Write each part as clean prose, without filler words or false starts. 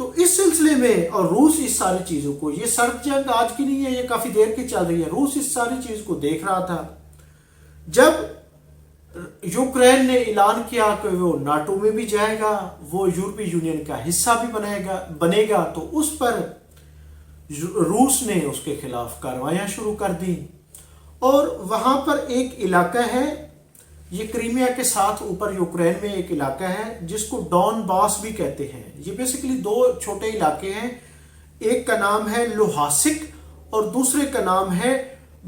تو اس سلسلے میں، اور روس اس ساری چیزوں کو، یہ سرد جنگ آج کی نہیں ہے، یہ کافی دیر کی چل رہی ہے، روس اس ساری چیز کو دیکھ رہا تھا۔ جب یوکرین نے اعلان کیا کہ وہ ناٹو میں بھی جائے گا، وہ یورپی یونین کا حصہ بھی بنے گا، تو اس پر روس نے اس کے خلاف کارروائیاں شروع کر دی۔ اور وہاں پر ایک علاقہ ہے، یہ کرائمیا کے ساتھ اوپر یوکرین میں ایک علاقہ ہے جس کو ڈون باس بھی کہتے ہیں۔ یہ بیسیکلی دو چھوٹے علاقے ہیں، ایک کا نام ہے لوہاسک اور دوسرے کا نام ہے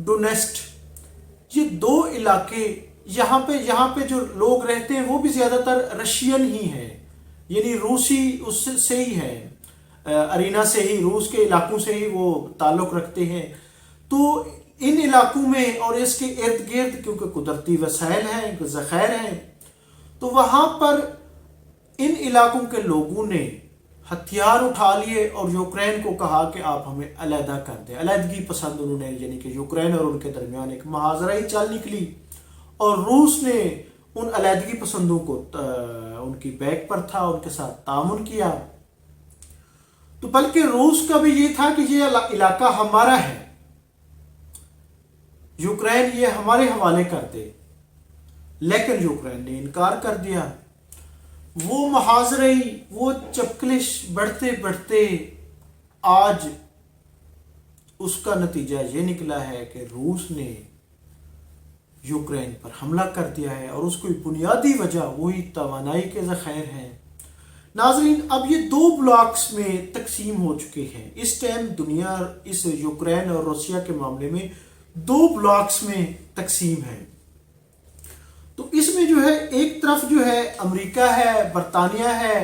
ڈونیسٹ۔ یہ دو علاقے، یہاں پہ جو لوگ رہتے ہیں وہ بھی زیادہ تر رشین ہی ہیں، یعنی روسی اس سے ہی ہے، ارینا سے ہی، روس کے علاقوں سے ہی وہ تعلق رکھتے ہیں۔ تو ان علاقوں میں اور اس کے ارد گرد کیونکہ قدرتی وسائل ہیں، ذخائر ہیں، تو وہاں پر ان علاقوں کے لوگوں نے ہتھیار اٹھا لیے اور یوکرین کو کہا کہ آپ ہمیں علیحدہ کر دیں۔ علیحدگی پسند انہوں نے، یعنی کہ یوکرین اور ان کے درمیان ایک محاذرہ ہی چل نکلی، اور روس نے ان علیحدگی پسندوں کو ان کی بیک پر تھا، ان کے ساتھ تعاون کیا۔ تو بلکہ روس کا بھی یہ تھا کہ یہ علاقہ ہمارا ہے، یوکرین یہ ہمارے حوالے کر دے، لیکن یوکرین نے انکار کر دیا۔ وہ محاذرے، وہ چپکلش بڑھتے بڑھتے آج اس کا نتیجہ یہ نکلا ہے کہ روس نے یوکرین پر حملہ کر دیا ہے، اور اس کی بنیادی وجہ وہی توانائی کے ذخائر ہیں۔ ناظرین، اب یہ دو بلاکس میں تقسیم ہو چکے ہیں اس ٹائم، دنیا اس یوکرین اور روسیا کے معاملے میں دو بلاکس میں تقسیم ہے۔ تو اس میں جو ہے ایک طرف جو ہے امریکہ ہے، برطانیہ ہے،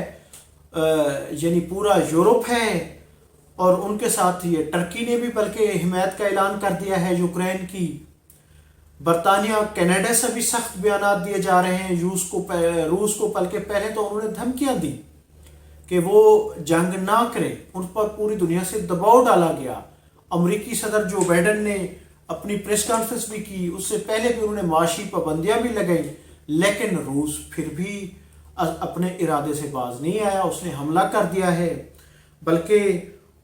یعنی پورا یورپ ہے، اور ان کے ساتھ یہ ٹرکی نے بھی بلکہ حمایت کا اعلان کر دیا ہے یوکرین کی۔ برطانیہ کینیڈا سے بھی سخت بیانات دیے جا رہے ہیں روس کو، بلکہ پہلے تو انہوں نے دھمکیاں دی کہ وہ جنگ نہ کرے، ان پر پوری دنیا سے دباؤ ڈالا گیا۔ امریکی صدر جو بائیڈن نے اپنی پریس کانفرنس بھی کی، اس سے پہلے بھی انہوں نے معاشی پابندیاں بھی لگائی، لیکن روس پھر بھی اپنے ارادے سے باز نہیں آیا، اس نے حملہ کر دیا ہے، بلکہ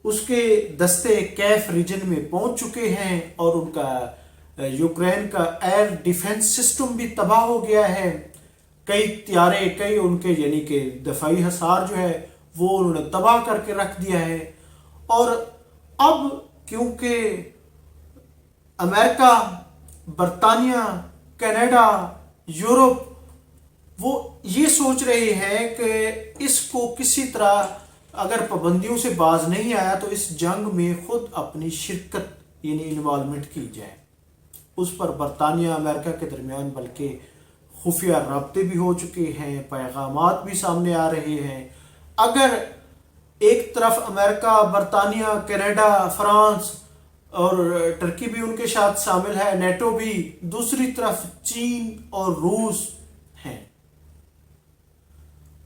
اس کے دستے کیف ریجن میں پہنچ چکے ہیں، اور ان کا یوکرین کا ایئر ڈیفنس سسٹم بھی تباہ ہو گیا ہے۔ کئی طیارے، کئی ان کے یعنی کہ دفاعی حصار جو ہے وہ انہوں نے تباہ کر کے رکھ دیا ہے۔ اور اب کیونکہ امریکہ، برطانیہ، کینیڈا، یورپ وہ یہ سوچ رہے ہیں کہ اس کو کسی طرح اگر پابندیوں سے باز نہیں آیا تو اس جنگ میں خود اپنی شرکت یعنی انوالومنٹ کی جائے۔ اس پر برطانیہ امریکہ کے درمیان بلکہ خفیہ رابطے بھی ہو چکے ہیں، پیغامات بھی سامنے آ رہے ہیں۔ اگر ایک طرف امریکہ، برطانیہ، کینیڈا، فرانس اور ٹرکی بھی ان کے ساتھ شامل ہے، نیٹو بھی، دوسری طرف چین اور روس ہیں،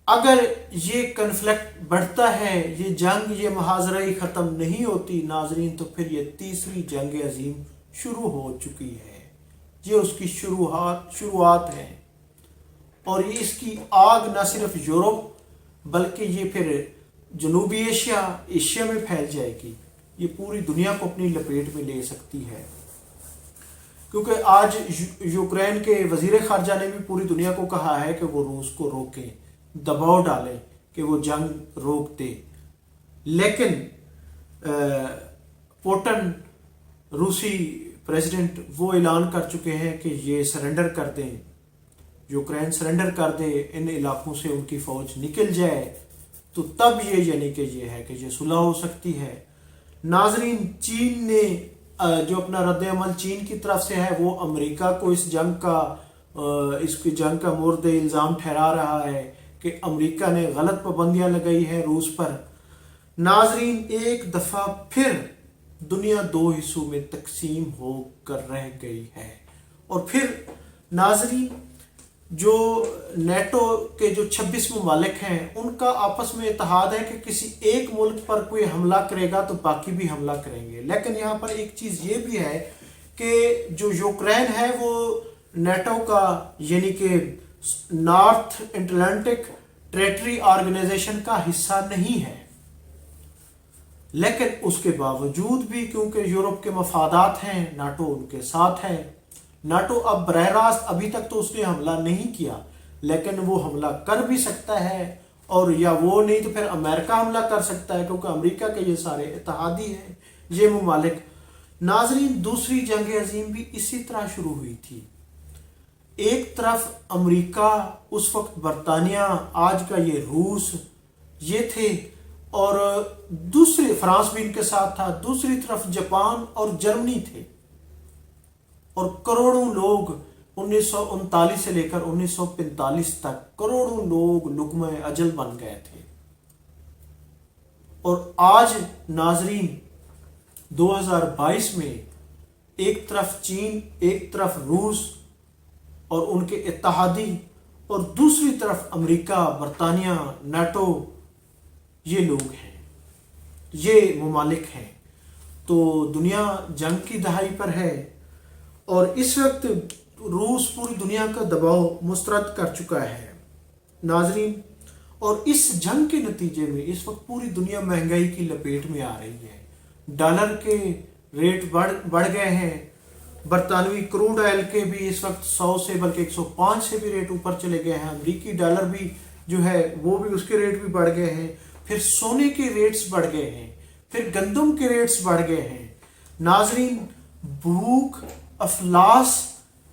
اگر یہ کنفلکٹ بڑھتا ہے، یہ جنگ، یہ محاذرہ ختم نہیں ہوتی ناظرین، تو پھر یہ تیسری جنگ عظیم شروع ہو چکی ہے۔ یہ اس کی شروعات ہے، اور یہ اس کی آگ نہ صرف یورپ بلکہ یہ پھر جنوبی ایشیا میں پھیل جائے گی، یہ پوری دنیا کو اپنی لپیٹ میں لے سکتی ہے۔ کیونکہ آج یوکرین کے وزیر خارجہ نے بھی پوری دنیا کو کہا ہے کہ وہ روس کو روکیں، دباؤ ڈالیں کہ وہ جنگ روک دے، لیکن پوٹن روسی پریزیڈنٹ وہ اعلان کر چکے ہیں کہ یہ سرنڈر کر دیں، یوکرین سرنڈر کر دے، ان علاقوں سے ان کی فوج نکل جائے، تو تب یہ یعنی کہ یہ ہے کہ یہ صلح ہو سکتی ہے۔ ناظرین، چین نے جو اپنا رد عمل چین کی طرف سے ہے وہ امریکہ کو اس کی جنگ کا مورد الزام ٹھہرا رہا ہے کہ امریکہ نے غلط پابندیاں لگائی ہیں روس پر۔ ناظرین، ایک دفعہ پھر دنیا دو حصوں میں تقسیم ہو کر رہ گئی ہے، اور پھر ناظرین جو نیٹو کے جو 26 ممالک ہیں ان کا آپس میں اتحاد ہے کہ کسی ایک ملک پر کوئی حملہ کرے گا تو باقی بھی حملہ کریں گے، لیکن یہاں پر ایک چیز یہ بھی ہے کہ جو یوکرین ہے وہ نیٹو کا یعنی کہ نارتھ اٹلانٹک ٹریٹری آرگنائزیشن کا حصہ نہیں ہے، لیکن اس کے باوجود بھی کیونکہ یورپ کے مفادات ہیں، ناٹو ان کے ساتھ ہے۔ ناٹو اب براہ راست ابھی تک تو اس نے حملہ نہیں کیا، لیکن وہ حملہ کر بھی سکتا ہے، اور یا وہ نہیں تو پھر امریکہ حملہ کر سکتا ہے، کیونکہ امریکہ کے یہ سارے اتحادی ہیں، یہ ممالک۔ ناظرین، دوسری جنگ عظیم بھی اسی طرح شروع ہوئی تھی۔ ایک طرف امریکہ، اس وقت برطانیہ، آج کا یہ روس، یہ تھے، اور دوسری فرانس بھی ان کے ساتھ تھا، دوسری طرف جاپان اور جرمنی تھے، اور کروڑوں لوگ 1939 سے لے کر 1945 تک کروڑوں لوگ لقمہ اجل بن گئے تھے۔ اور آج ناظرین 2022 میں ایک طرف چین، ایک طرف روس اور ان کے اتحادی، اور دوسری طرف امریکہ، برطانیہ، ناٹو، یہ لوگ ہیں، یہ ممالک ہیں۔ تو دنیا جنگ کی دہائی پر ہے، اور اس وقت روس پوری دنیا کا دباؤ مسترد کر چکا ہے ناظرین، اور اس جنگ کے نتیجے میں اس وقت پوری دنیا مہنگائی کی لپیٹ میں آ رہی ہے۔ ڈالر کے ریٹ بڑھ گئے ہیں، برطانوی کروڈ آئل کے بھی اس وقت 100 سے بلکہ 105 سے بھی ریٹ اوپر چلے گئے ہیں، امریکی ڈالر بھی جو ہے وہ بھی اس کے ریٹ بھی بڑھ گئے ہیں، پھر سونے کے ریٹس بڑھ گئے ہیں، پھر گندم کے ریٹس بڑھ گئے ہیں۔ ناظرین، بھوک، افلاس،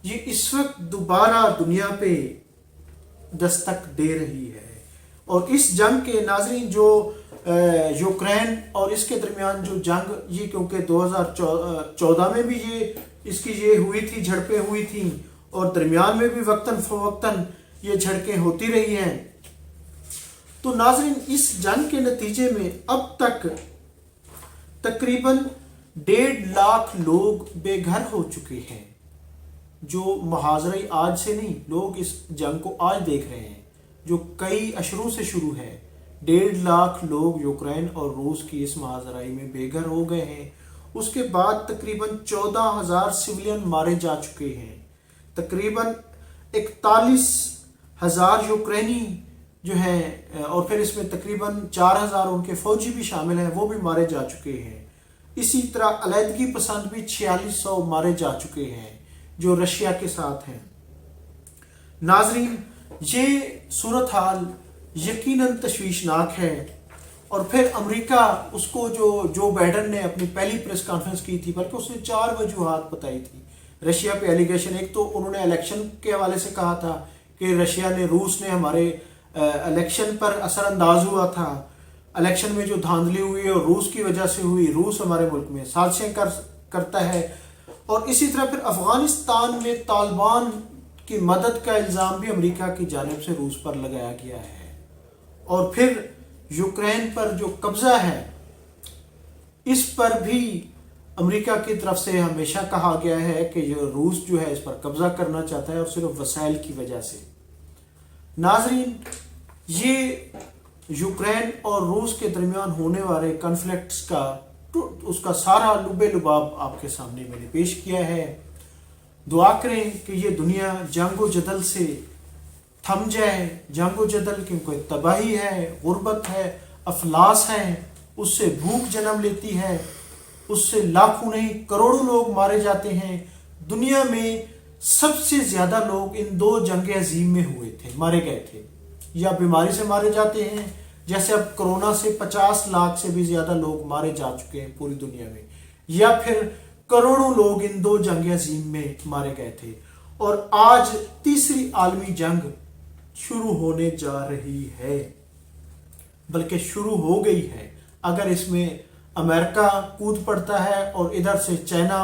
یہ اس وقت دوبارہ دنیا پہ دستک دے رہی ہے، اور اس جنگ کے ناظرین جو یوکرین اور اس کے درمیان جو جنگ، یہ کیونکہ 2014 میں بھی اس کی یہ ہوئی تھی، جھڑپیں ہوئی تھیں، اور درمیان میں بھی وقتاً فوقتاً یہ جھڑپیں ہوتی رہی ہیں۔ تو ناظرین، اس جنگ کے نتیجے میں اب تک تقریباً 1.5 لاکھ لوگ بے گھر ہو چکے ہیں، جو محاذرہ آج سے نہیں، لوگ اس جنگ کو آج دیکھ رہے ہیں، جو کئی اشروں سے شروع ہے۔ 1.5 لاکھ لوگ یوکرین اور روس کی اس محاذرائی میں بے گھر ہو گئے ہیں۔ اس کے بعد تقریباً 14,000 سویلین مارے جا چکے ہیں، تقریباً 41,000 یوکرینی جو ہیں، اور پھر اس میں تقریباً 4,000 ان کے فوجی بھی شامل ہیں، وہ بھی مارے جا چکے ہیں۔ اسی طرح علیحدگی پسند بھی 4600 مارے جا چکے ہیں، جو رشیا کے ساتھ ہیں۔ ناظرین، یہ صورتحال یقیناً تشویشناک ہے، اور پھر امریکہ، اس کو جو بائیڈن نے اپنی پہلی پریس کانفرنس کی تھی، بلکہ اس نے 4 وجوہات بتائی تھی رشیا پہ ایلیگیشن۔ ایک تو انہوں نے الیکشن کے حوالے سے کہا تھا کہ رشیا نے، روس نے ہمارے الیکشن پر اثر انداز ہوا تھا، الیکشن میں جو دھاندلی ہوئی اور روس کی وجہ سے ہوئی، روس ہمارے ملک میں سازشیں کرتا ہے۔ اور اسی طرح پھر افغانستان میں طالبان کی مدد کا الزام بھی امریکہ کی جانب سے روس پر لگایا گیا ہے، اور پھر یوکرین پر جو قبضہ ہے، اس پر بھی امریکہ کی طرف سے ہمیشہ کہا گیا ہے کہ یہ روس جو ہے اس پر قبضہ کرنا چاہتا ہے، اور صرف وسائل کی وجہ سے۔ ناظرین، یہ یوکرین اور روس کے درمیان ہونے والے کنفلکٹس کا اس کا سارا لب لباب آپ کے سامنے میں نے پیش کیا ہے۔ دعا کریں کہ یہ دنیا جنگ و جدل سے تھم جائے، جنگ و جدل کیونکہ تباہی ہے، غربت ہے، افلاس ہے، اس سے بھوک جنم لیتی ہے، اس سے لاکھوں نہیں کروڑوں لوگ مارے جاتے ہیں۔ دنیا میں سب سے زیادہ لوگ ان 2 جنگ عظیم میں ہوئے تھے، مارے گئے تھے، یا بیماری سے مارے جاتے ہیں، جیسے اب کرونا سے 50 لاکھ سے بھی زیادہ لوگ مارے جا چکے ہیں پوری دنیا میں، یا پھر کروڑوں لوگ ان 2 جنگ عظیم میں مارے گئے تھے۔ اور آج تیسری عالمی جنگ شروع ہونے جا رہی ہے، بلکہ شروع ہو گئی ہے۔ اگر اس میں امریکہ کود پڑتا ہے اور ادھر سے چائنا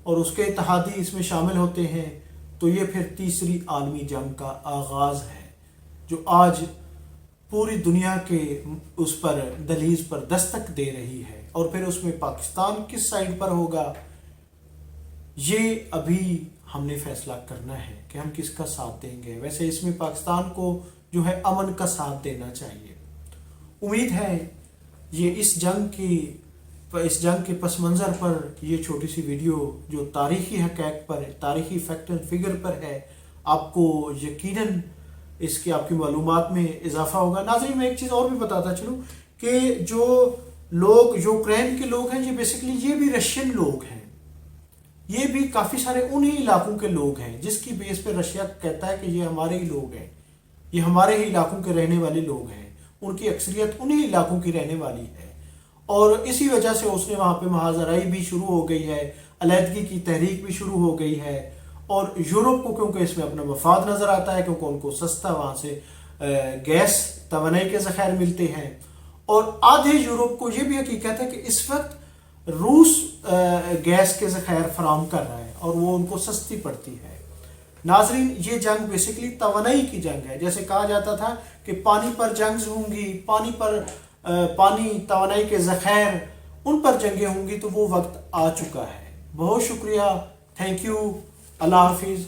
اور اس کے اتحادی اس میں شامل ہوتے ہیں، تو یہ پھر تیسری عالمی جنگ کا آغاز ہے، جو آج پوری دنیا کے اس پر دہلیز پر دستک دے رہی ہے۔ اور پھر اس میں پاکستان کس سائیڈ پر ہوگا، یہ ابھی ہم نے فیصلہ کرنا ہے کہ ہم کس کا ساتھ دیں گے۔ ویسے اس میں پاکستان کو جو ہے امن کا ساتھ دینا چاہیے۔ امید ہے یہ اس جنگ کے پس منظر پر یہ چھوٹی سی ویڈیو جو تاریخی حقائق پر، تاریخی فیکٹ اینڈ فگر پر ہے، آپ کو یقیناً اس کی آپ کی معلومات میں اضافہ ہوگا۔ ناظرین، میں ایک چیز اور بھی بتاتا چلوں کہ جو لوگ یوکرین کے لوگ ہیں، یہ بیسیکلی یہ بھی رشین لوگ ہیں، یہ بھی کافی سارے انہی علاقوں کے لوگ ہیں جس کی بیس پہ رشیا کہتا ہے کہ یہ ہمارے ہی لوگ ہیں، یہ ہمارے ہی علاقوں کے رہنے والے لوگ ہیں، ان کی اکثریت انہی علاقوں کی رہنے والی ہے، اور اسی وجہ سے اس نے وہاں پہ محاذ آرائی بھی شروع ہو گئی ہے، علیحدگی کی تحریک بھی شروع ہو گئی ہے، اور یورپ کو کیونکہ اس میں اپنا مفاد نظر آتا ہے، کیونکہ ان کو سستا وہاں سے گیس توانائی کے ذخائر ملتے ہیں، اور آدھے یورپ کو یہ بھی حقیقت ہے کہ اس وقت روس گیس کے ذخائر فراہم کر رہا ہے اور وہ ان کو سستی پڑتی ہے۔ ناظرین، یہ جنگ بیسیکلی توانائی کی جنگ ہے، جیسے کہا جاتا تھا کہ پانی پر جنگ ہوں گی، پانی توانائی کے ذخائر ان پر جنگیں ہوں گی، تو وہ وقت آ چکا ہے۔ بہت شکریہ، تھینک یو، اللہ حافظ۔